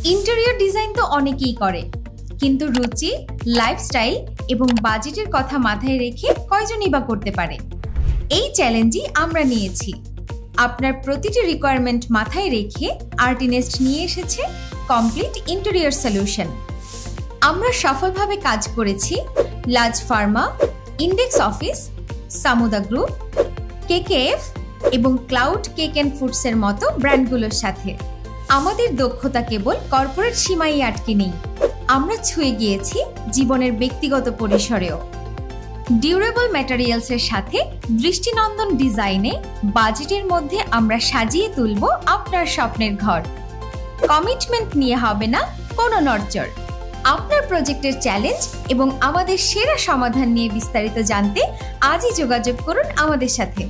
Interior design তো অনেকেই করে, কিন্তু রুচি, লাইফস্টাইল এবং বাজেটের কথা মাথায় রেখে কয়জনই বা করতে পারে? এই চ্যালেঞ্জই আমরা নিয়েছি। আপনার প্রতিটি রিকোয়ারমেন্ট মাথায় রেখে আর্টিনেস্ট নিয়ে এসেছে কমপ্লিট ইন্টেরিয়র সলিউশন। আমরা সফলভাবে কাজ করেছি Laz pharma, index office, Samuda group, KKF এবং ক্লাউড কেক অ্যান্ড ফুডসের মতো ব্র্যান্ডগুলোর সাথে। আমাদের দক্ষতা কেবল কর্পোরেট সীমায় আটকে নেই, আমরা ছুঁয়ে গিয়েছি জীবনের ব্যক্তিগত পরিসরেও। ডিউরেবল ম্যাটেরিয়ালসের সাথে দৃষ্টিনন্দন ডিজাইনে বাজেটের মধ্যে আমরা সাজিয়ে তুলব আপনার স্বপ্নের ঘর। কমিটমেন্ট নিয়ে হবে না কোনো নড়চড়। আপনার প্রজেক্টের চ্যালেঞ্জ এবং আমাদের সেরা সমাধান নিয়ে বিস্তারিত জানতে আজই যোগাযোগ করুন আমাদের সাথে।